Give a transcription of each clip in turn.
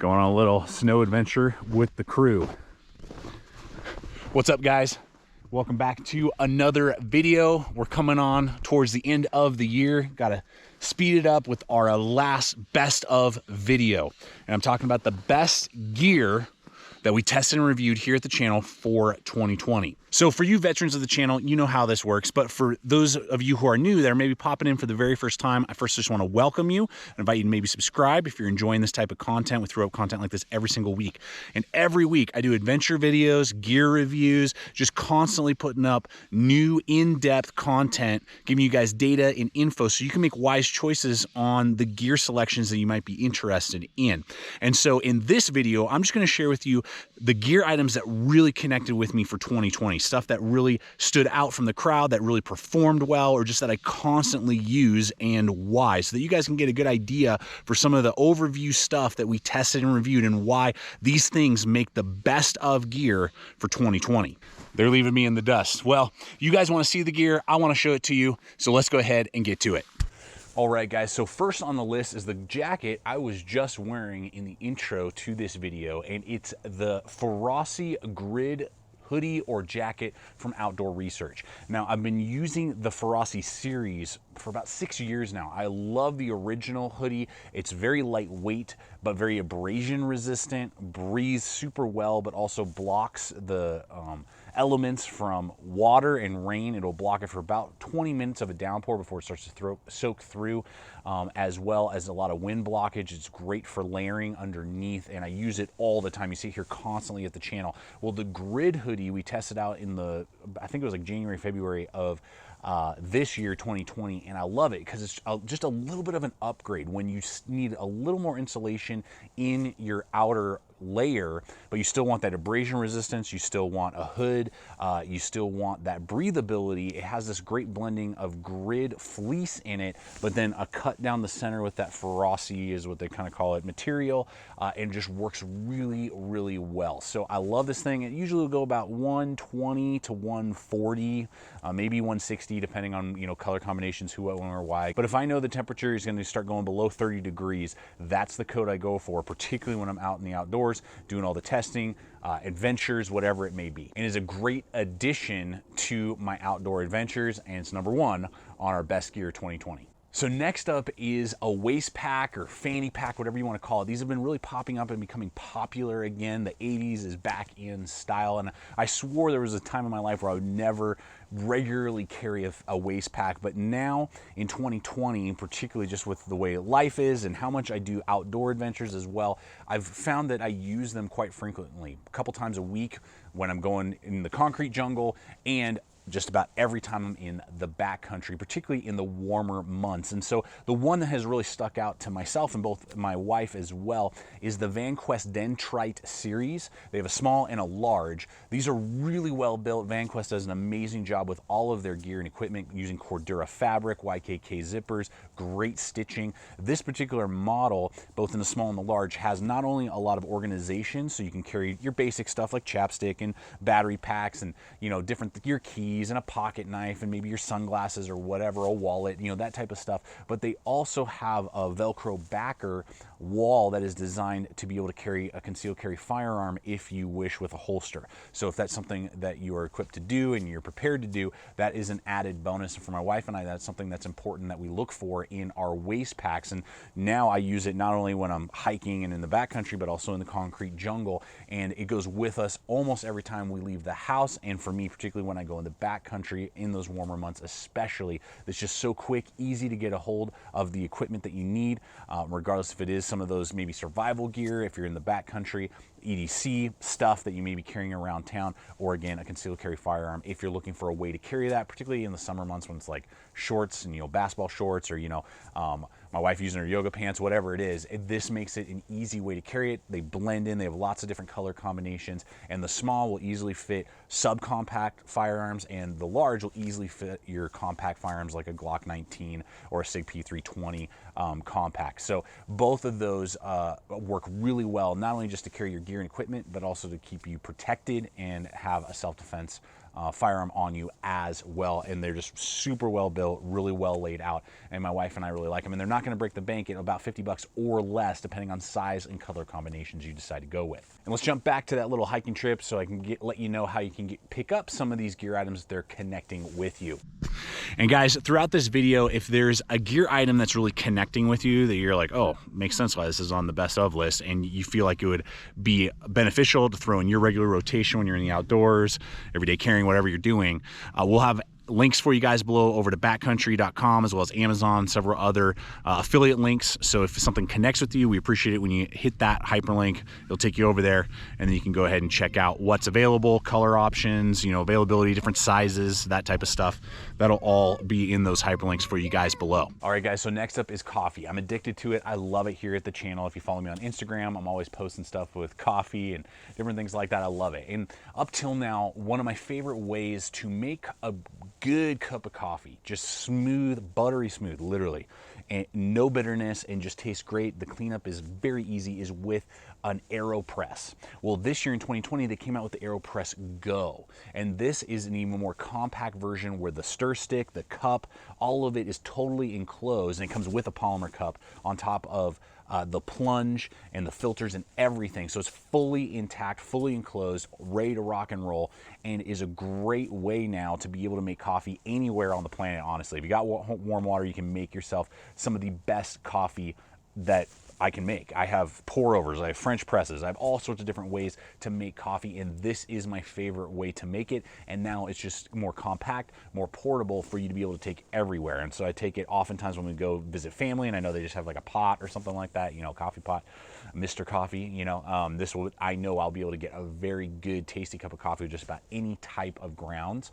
Going on a little snow adventure with the crew. What's up, guys? Welcome back to another video. We're coming on towards the end of the year. Gotta speed it up with our last best of video. And I'm talking about the best gear that we tested and reviewed here at the channel for 2020. So for you veterans of the channel, you know how this works, but for those of you who are new that are maybe popping in for the very first time, I first just want to welcome you and invite you to maybe subscribe if you're enjoying this type of content. We throw up content like this every single week. And every week I do adventure videos, gear reviews, just constantly putting up new in-depth content, giving you guys data and info so you can make wise choices on the gear selections that you might be interested in. And so in this video, I'm just going to share with you the gear items that really connected with me for 2020. Stuff that really stood out from the crowd, that really performed well, or just that I constantly use and why, so that you guys can get a good idea for some of the overview stuff that we tested and reviewed and why these things make the best of gear for 2020. They're leaving me in the dust. Well, you guys want to see the gear, I want to show it to you, so let's go ahead and get to it. All right, guys, so first on the list is the jacket I was just wearing in the intro to this video, and it's the Ferocity Grid hoodie or jacket from Outdoor Research. Now, I've been using the Ferocity series for about 6 years now. I love the original hoodie. It's very lightweight, but very abrasion resistant, breathes super well, but also blocks the elements from water and rain. It'll block it for about 20 minutes of a downpour before it starts to soak through, as well as a lot of wind blockage. It's great for layering underneath, and I use it all the time. You see it here constantly at the channel. Well, the Grid hoodie we tested out in the, I think it was like January, February of this year, 2020, and I love it because it's just a little bit of an upgrade when you need a little more insulation in your outer layer, but you still want that abrasion resistance, you still want a hood, you still want that breathability. It has this great blending of Grid fleece in it, but then a cut down the center with that Ferocity is what they kind of call it material, and just works really, really well. So I love this thing. It usually will go about 120 to 140, maybe 160, depending on, you know, color combinations, who, what, when, or why. But if I know the temperature is going to start going below 30 degrees, that's the coat I go for, particularly when I'm out in the outdoors doing all the testing, adventures, whatever it may be. And is a great addition to my outdoor adventures, and it's number one on our best gear 2020. So next up is a waist pack or fanny pack, whatever you want to call it. These have been really popping up and becoming popular again. The 80s is back in style, and I swore there was a time in my life where I would never regularly carry a waist pack, but now in 2020, particularly just with the way life is and how much I do outdoor adventures as well, I've found that I use them quite frequently, a couple times a week when I'm going in the concrete jungle, and just about every time I'm in the backcountry, particularly in the warmer months. And so the one that has really stuck out to myself and both my wife as well is the VanQuest Dendrite series. They have a small and a large. These are really well built. VanQuest does an amazing job with all of their gear and equipment using Cordura fabric, YKK zippers, great stitching. This particular model, both in the small and the large, has not only a lot of organization, so you can carry your basic stuff like chapstick and battery packs and, you know, your keys and a pocket knife and maybe your sunglasses or whatever, a wallet, you know, that type of stuff. But they also have a Velcro backer wall that is designed to be able to carry a concealed carry firearm if you wish, with a holster. So if that's something that you are equipped to do and you're prepared to do, that is an added bonus. And for my wife and I, that's something that's important that we look for in our waist packs. And now I use it not only when I'm hiking and in the backcountry, but also in the concrete jungle. And it goes with us almost every time we leave the house. And for me, particularly when I go in the backcountry in those warmer months especially, it's just so quick, easy to get a hold of the equipment that you need, regardless if it is some of those maybe survival gear, if you're in the backcountry, EDC stuff that you may be carrying around town, or again, a concealed carry firearm if you're looking for a way to carry that, particularly in the summer months when it's like shorts and, you know, basketball shorts, or, you know, my wife using her yoga pants, whatever it is. This makes it an easy way to carry it. They blend in, they have lots of different color combinations, and the small will easily fit subcompact firearms, and the large will easily fit your compact firearms like a Glock 19 or a SIG P320 compact. So both of those work really well, not only just to carry your gear and equipment, but also to keep you protected and have a self-defense firearm on you as well. And they're just super well built, really well laid out. And my wife and I really like them. And they're not going to break the bank at about 50 bucks or less, depending on size and color combinations you decide to go with. And let's jump back to that little hiking trip so I can let you know how you can pick up some of these gear items that are connecting with you. And guys, throughout this video, if there's a gear item that's really connecting with you, that you're like, oh, makes sense why this is on the best of list, and you feel like it would be beneficial to throw in your regular rotation when you're in the outdoors, everyday carrying, whatever you're doing, we'll have links for you guys below over to backcountry.com, as well as Amazon, several other affiliate links. So if something connects with you, we appreciate it when you hit that hyperlink. It'll take you over there, and then you can go ahead and check out what's available, color options, availability, different sizes, that type of stuff. That'll all be in those hyperlinks for you guys below. All right, guys, so next up is coffee. I'm addicted to it. I love it here at the channel. If you follow me on Instagram, I'm always posting stuff with coffee and different things like that. I love it. And up till now, one of my favorite ways to make a good cup of coffee, just smooth, buttery smooth, literally, and no bitterness, and just tastes great. The cleanup is very easy, is with an Aeropress. Well, this year in 2020, they came out with the Aeropress Go, and this is an even more compact version where the stir stick, the cup, all of it is totally enclosed, and it comes with a polymer cup on top of the plunge and the filters and everything. So it's fully intact, fully enclosed, ready to rock and roll, and is a great way now to be able to make coffee anywhere on the planet, honestly. If you got warm water, you can make yourself some of the best coffee that I can make. I have pour overs, I have French presses, I have all sorts of different ways to make coffee, and this is my favorite way to make it. And now it's just more compact, more portable for you to be able to take everywhere. And so I take it oftentimes when we go visit family, and I know they just have like a pot or something like that, coffee pot, Mr. Coffee, this will, I know I'll be able to get a very good, tasty cup of coffee with just about any type of grounds,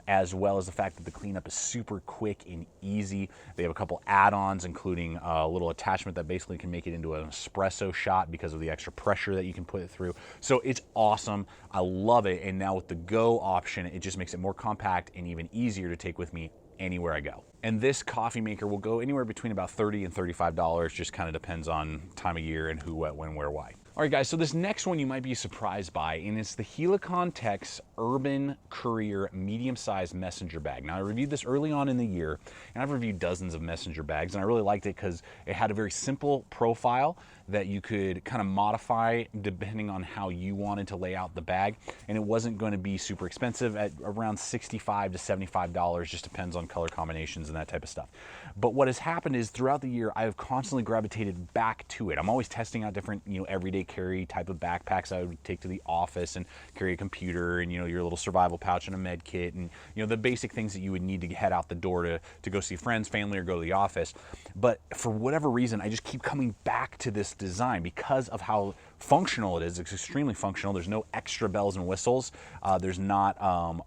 as well as the fact that the cleanup is super quick and easy. They have a couple add-ons, including a little attachment that basically can make it into an espresso shot because of the extra pressure that you can put it through. So it's awesome. I love it. And now with the Go option, it just makes it more compact and even easier to take with me anywhere I go. And this coffee maker will go anywhere between about $30 and $35, just kind of depends on time of year and who, what, when, where, why. All right, guys, so this next one you might be surprised by, and it's the Helicon Tex Urban Courier medium-sized messenger bag. Now, I reviewed this early on in the year, and I've reviewed dozens of messenger bags, and I really liked it because it had a very simple profile that you could kind of modify depending on how you wanted to lay out the bag, and it wasn't going to be super expensive at around $65 to $75, just depends on color combinations and that type of stuff. But what has happened is throughout the year, I have constantly gravitated back to it. I'm always testing out different, everyday carry type of backpacks I would take to the office and carry a computer and, your little survival pouch and a med kit and, the basic things that you would need to head out the door to go see friends, family, or go to the office. But for whatever reason, I just keep coming back to this design because of how functional it is. It's extremely functional. There's no extra bells and whistles. There's not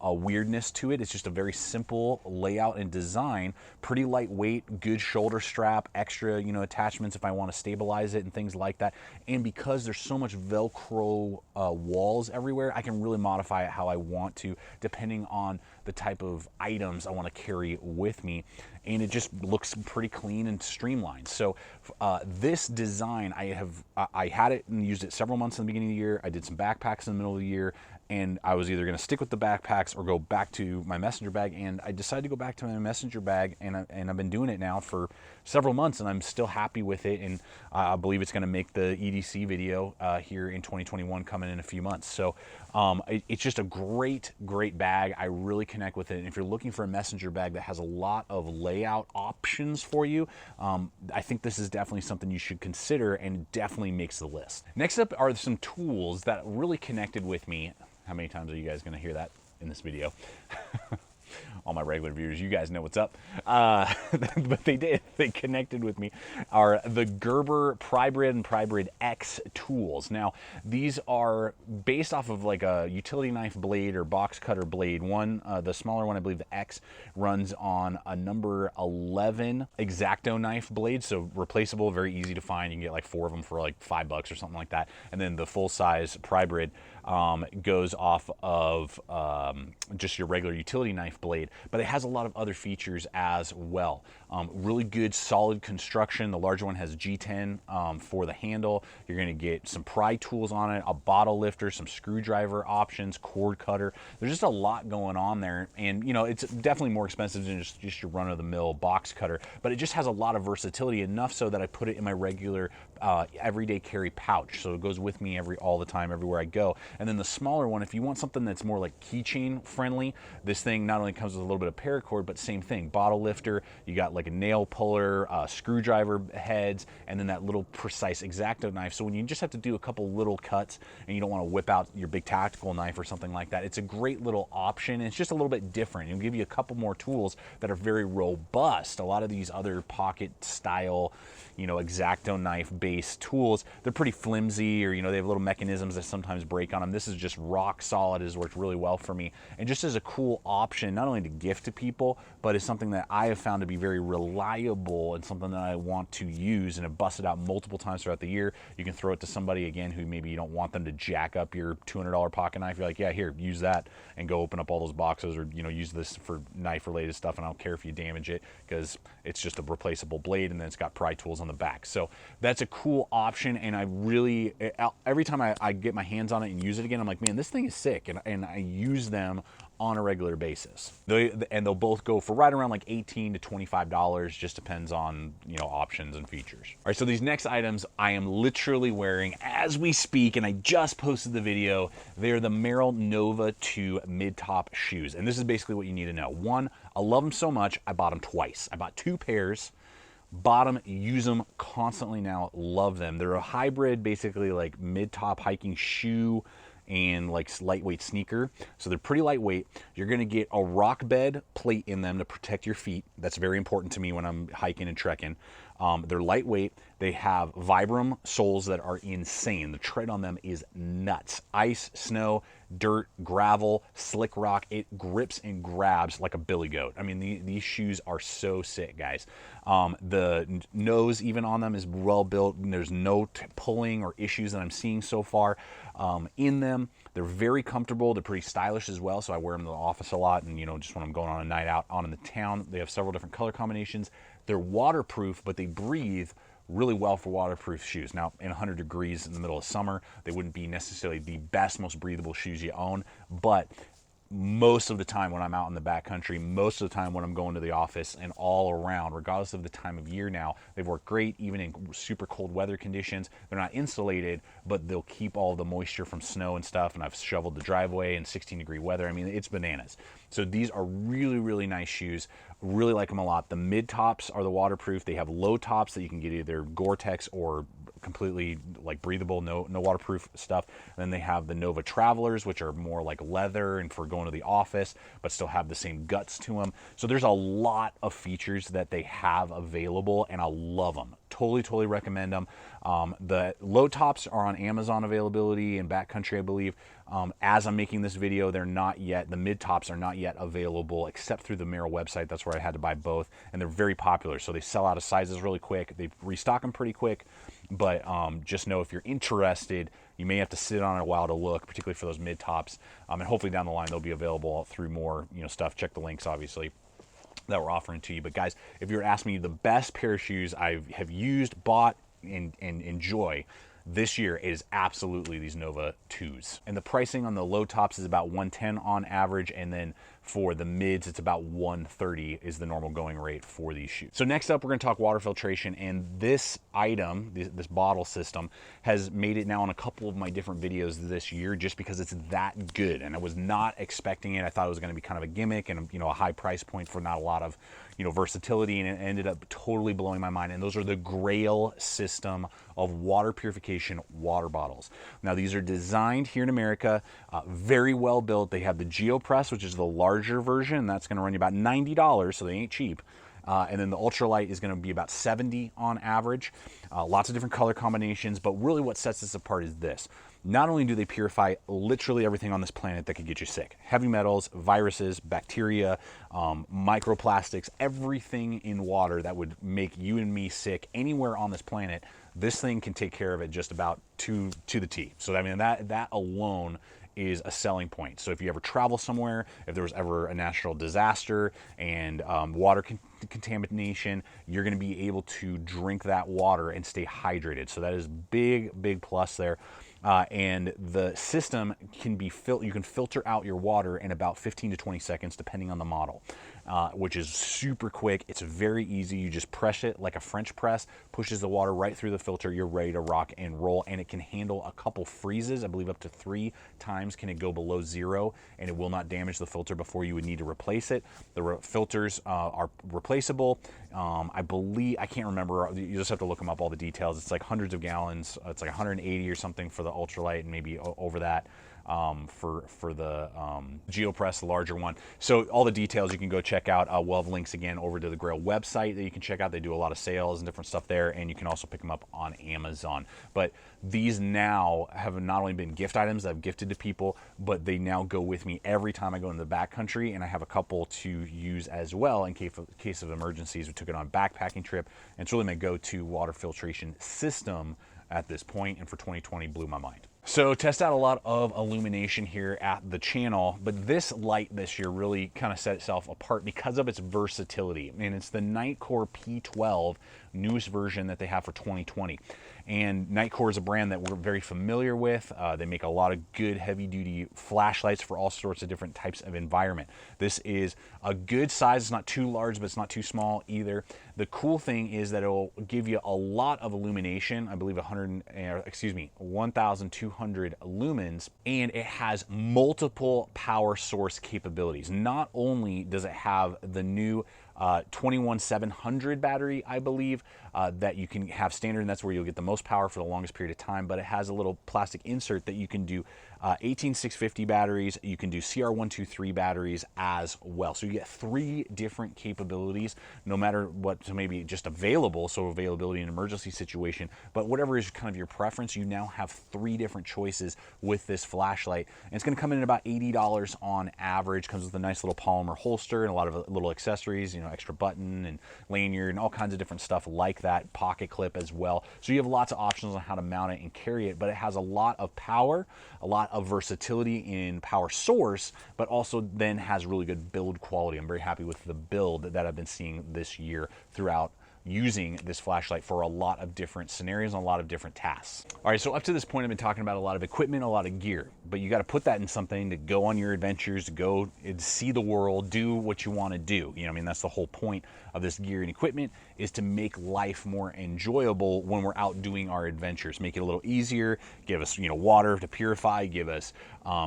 a weirdness to it. It's just a very simple layout and design, pretty lightweight, good shoulder strap, extra, attachments if I want to stabilize it and things like that. And because there's so much Velcro walls everywhere, I can really modify it how I want to, depending on the type of items I want to carry with me. And it just looks pretty clean and streamlined. So this design, I had it and used it several months in the beginning of the year. I did some backpacks in the middle of the year, and I was either going to stick with the backpacks or go back to my messenger bag, and I decided to go back to my messenger bag, and I've been doing it now for several months, and I'm still happy with it, and I believe it's going to make the EDC video here in 2021 coming in a few months. So it's just a great bag. I really connect with it, and if you're looking for a messenger bag that has a lot of layout options for you, I think this is definitely something you should consider, and definitely makes the list. Next up are some tools that really connected with me. How many times are you guys going to hear that in this video? All my regular viewers, you guys know what's up. But they did. They connected with me. Are the Gerber Prybrid and Prybrid X tools. Now, these are based off of like a utility knife blade or box cutter blade. One, the smaller one, I believe the X, runs on a number 11 X-Acto knife blade. So replaceable, very easy to find. You can get like 4 of them for like $5 or something like that. And then the full-size Prybrid goes off of just your regular utility knife blade, but it has a lot of other features as well. Really good, solid construction. The larger one has G10 for the handle. You're going to get some pry tools on it, a bottle lifter, some screwdriver options, cord cutter. There's just a lot going on there, and you know, it's definitely more expensive than just your run-of-the-mill box cutter, but it just has a lot of versatility, enough so that I put it in my regular everyday carry pouch, so it goes with me all the time, everywhere I go. And then the smaller one, if you want something that's more like keychain friendly, this thing not only comes with a little bit of paracord, but same thing, bottle lifter. You got like a nail puller, screwdriver heads, and then that little precise X-Acto knife. So when you just have to do a couple little cuts and you don't want to whip out your big tactical knife or something like that, it's a great little option. It's just a little bit different. It'll give you a couple more tools that are very robust. A lot of these other pocket style, you know, X-Acto knife based tools, they're pretty flimsy, or you know, they have little mechanisms that sometimes break on them. This is just rock solid. It has worked really well for me, and just as a cool option, not only to gift to people, but it's something that I have found to be very reliable and something that I want to use, and have busted out multiple times throughout the year. You can throw it to somebody, again, who maybe you don't want them to jack up your $200 pocket knife. You're like, yeah, here, use that, and go open up all those boxes, or you know, use this for knife related stuff, and I don't care if you damage it, because it's just a replaceable blade, and then it's got pry tools on the back. So that's a cool option, and I really, every time I get my hands on it and use it again, I'm like, man, this thing is sick, and I use them on a regular basis. They'll both go for right around like $18 to $25, just depends on, you know, options and features. All right, so these next items I am literally wearing as we speak, and I just posted the video. They're the Merrell Nova 2 mid-top shoes, and this is basically what you need to know. One, I love them so much, I bought them twice. I bought 2 pairs, bought them, use them constantly now, love them. They're a hybrid, basically like mid-top hiking shoe and like lightweight sneaker. So they're pretty lightweight. You're gonna get a rock bed plate in them to protect your feet. That's very important to me when I'm hiking and trekking. They're lightweight. They have Vibram soles that are insane. The tread on them is nuts. Ice, snow, dirt, gravel, slick rock. It grips and grabs like a billy goat. I mean, these shoes are so sick, guys. The nose even on them is well built. There's no pulling or issues that I'm seeing so far in them. They're very comfortable. They're pretty stylish as well, so I wear them in the office a lot, and you know, just when I'm going on a night out on in the town. They have several different color combinations. They're waterproof, but they breathe really well for waterproof shoes. Now, in 100 degrees in the middle of summer, they wouldn't be necessarily the best, most breathable shoes you own, but most of the time when I'm out in the backcountry, most of the time when I'm going to the office, and all around, regardless of the time of year now, they've worked great even in super cold weather conditions. They're not insulated, but they'll keep all the moisture from snow and stuff, and I've shoveled the driveway in 16-degree weather. I mean, it's bananas. So these are really, really nice shoes. Really like them a lot. The mid tops are the waterproof. They have low tops that you can get either Gore-Tex or completely like breathable, no waterproof stuff. And then they have the Nova Travelers, which are more like leather and for going to the office, but still have the same guts to them. So there's a lot of features that they have available, and I love them. Totally recommend them. The low tops are on Amazon availability and backcountry, I believe. As I'm making this video, they're not yet. The mid tops are not yet available except through the Merrell website. That's where I had to buy both, and they're very popular. So they sell out of sizes really quick. They restock them pretty quick, but just know if you're interested, you may have to sit on it a while to look, particularly for those mid tops. And hopefully down the line they'll be available through more stuff. Check the links, obviously, that we're offering to you. But guys, if you're asking me the best pair of shoes I have used, bought, and enjoy this year, it is absolutely these Nova 2s. And the pricing on the low tops is about $110 on average, and then for the mids, it's about $130 is the normal going rate for these shoes. So next up, we're gonna talk water filtration, and this item, this bottle system, has made it now on a couple of my different videos this year just because it's that good, and I was not expecting it. I thought it was gonna be kind of a gimmick and a high price point for not a lot of versatility, and it ended up totally blowing my mind. And those are the GRAYL system of water purification water bottles. Now, these are designed here in America, very well built. They have the GeoPress, which is the larger version. That's going to run you about $90, so they ain't cheap. And then the ultralight is going to be about 70 on average. Lots of different color combinations, but really what sets this apart is this. Not only do they purify literally everything on this planet that could get you sick, heavy metals, viruses, bacteria, microplastics, everything in water that would make you and me sick anywhere on this planet, this thing can take care of it just about to the T. So I mean, that alone is a selling point. So if you ever travel somewhere, if there was ever a natural disaster and water contamination, you're going to be able to drink that water and stay hydrated. So that is big plus there. And the system can be you can filter out your water in about 15 to 20 seconds, depending on the model, which is super quick. It's very easy. You just press it like a French press, pushes the water right through the filter. You're ready to rock and roll. And it can handle a couple freezes. I believe up to 3 times can it go below 0, and it will not damage the filter before you would need to replace it. The filters are replaceable. I believe, I can't remember, you just have to look them up, all the details. It's like hundreds of gallons. It's like 180 or something for the ultralight, and maybe over that for the GeoPress, the larger one. So all the details you can go check out. We'll have links again over to the GRAYL website that you can check out. They do a lot of sales and different stuff there, and you can also pick them up on Amazon. But these now have not only been gift items that I've gifted to people, but they now go with me every time I go into the backcountry, and I have a couple to use as well in case of emergencies. We took it on a backpacking trip, and it's really my go-to water filtration system at this point, and for 2020 blew my mind. So test out a lot of illumination here at the channel, but this light this year really kind of set itself apart because of its versatility. And it's the Nitecore P12 newest version that they have for 2020. And Nitecore is a brand that we're very familiar with. They make a lot of good heavy-duty flashlights for all sorts of different types of environment. This is a good size. It's not too large, but it's not too small either. The cool thing is that it will give you a lot of illumination. I believe 1,200 lumens, and it has multiple power source capabilities. Not only does it have the new 21700 battery, I believe, that you can have standard, and that's where you'll get the most power for the longest period of time, but it has a little plastic insert that you can do 18650 batteries. You can do CR123 batteries as well. So you get 3 different capabilities, no matter what maybe just available, so availability in an emergency situation, but whatever is kind of your preference, you now have 3 different choices with this flashlight. And it's going to come in at about $80 on average. Comes with a nice little polymer holster and a lot of little accessories, you know, extra button and lanyard and all kinds of different stuff like that, pocket clip as well. So you have lots of options on how to mount it and carry it, but it has a lot of power, a lot of versatility in power source, but also then has really good build quality. I'm very happy with the build that I've been seeing this year throughout using this flashlight for a lot of different scenarios and a lot of different tasks. All right, so up to this point, I've been talking about a lot of equipment, a lot of gear, but you got to put that in something to go on your adventures, to go and see the world, do what you want to do. You know, I mean, that's the whole point of this gear and equipment, is to make life more enjoyable when we're out doing our adventures. Make it a little easier, give us, you know, water to purify, give us,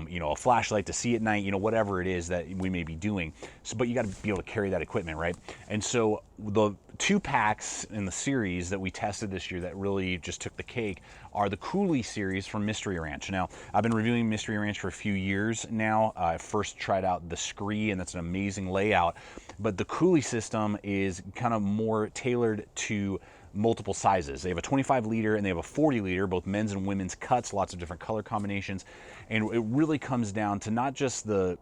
you know, a flashlight to see at night, you know, whatever it is that we may be doing. So, but you got to be able to carry that equipment, right? And so the 2 packs in the series that we tested this year that really just took the cake are the KELTY series from Mystery Ranch. Now, I've been reviewing Mystery Ranch for a few years now. I first tried out the Scree, and that's an amazing layout, but the KELTY system is kind of more tailored to multiple sizes. They have a 25 liter and they have a 40 liter, both men's and women's cuts, lots of different color combinations. And it really comes down to not just the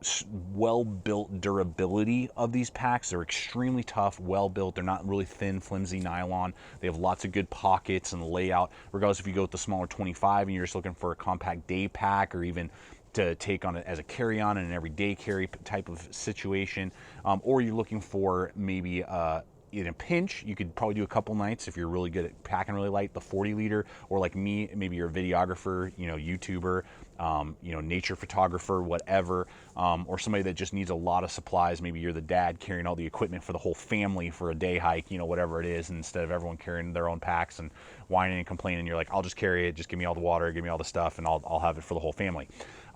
well-built durability of these packs. They're extremely tough, well-built. They're not really thin, flimsy nylon. They have lots of good pockets and layout, regardless if you go with the smaller 25 and you're just looking for a compact day pack, or even to take on it as a carry-on in an everyday carry type of situation, or you're looking for maybe in a pinch, you could probably do a couple nights if you're really good at packing really light, the 40 liter, or like me, maybe you're a videographer, you know, YouTuber, you know, nature photographer, whatever, or somebody that just needs a lot of supplies. Maybe you're the dad carrying all the equipment for the whole family for a day hike, you know, whatever it is, and instead of everyone carrying their own packs and whining and complaining, you're like, I'll just carry it, just give me all the water, give me all the stuff, and I'll have it for the whole family.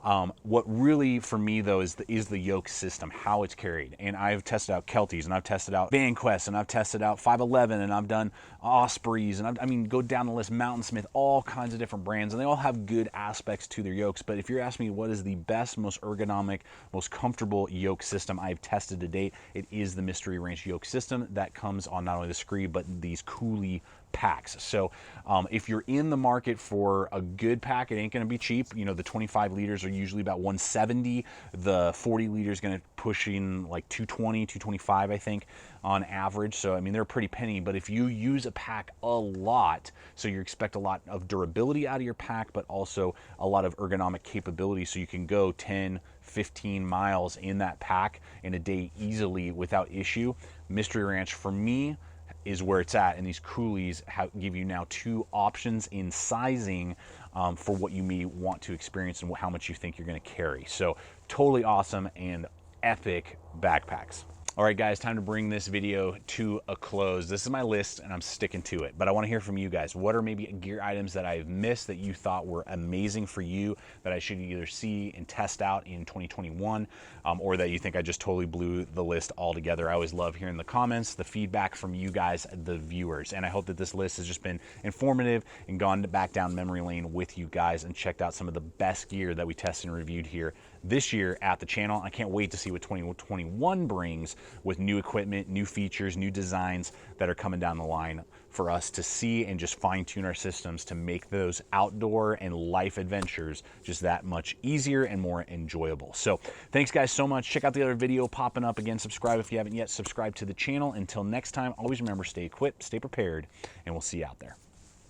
What really for me though is the yoke system, how it's carried. And I've tested out KELTYs, and I've tested out VanQuest, and I've tested out 511, and I've done Ospreys, and I mean, go down the list, Mountain Smith, all kinds of different brands, and they all have good aspects to their yokes. But if you're asking me what is the best, most ergonomic, most comfortable yoke system I've tested to date, it is the Mystery Ranch yoke system that comes on not only the Scree but these Coolie packs. So if you're in the market for a good pack, it ain't going to be cheap. You know, the 25 liters are usually about 170. The 40 liters going to pushing like 220, 225, I think, on average. So I mean, they're a pretty penny. But if you use a pack a lot, so you expect a lot of durability out of your pack, but also a lot of ergonomic capability, so you can go 10, 15 miles in that pack in a day easily without issue. Mystery Ranch for me is where it's at, and these Coolies give you now 2 options in sizing for what you may want to experience and how much you think you're going to carry. So totally awesome and epic backpacks. All right, guys, time to bring this video to a close. This is my list, and I'm sticking to it, but I want to hear from you guys. What are maybe gear items that I've missed that you thought were amazing for you that I should either see and test out in 2021, or that you think I just totally blew the list altogether? I always love hearing the comments, the feedback from you guys, the viewers, and I hope that this list has just been informative and gone back down memory lane with you guys and checked out some of the best gear that we tested and reviewed here this year at the channel. I can't wait to see what 2021 brings with new equipment, new features, new designs that are coming down the line for us to see and just fine tune our systems to make those outdoor and life adventures just that much easier and more enjoyable. So thanks guys so much. Check out the other video popping up. Again, subscribe if you haven't yet. Subscribe to the channel. Until next time, always remember, stay equipped, stay prepared, and we'll see you out there.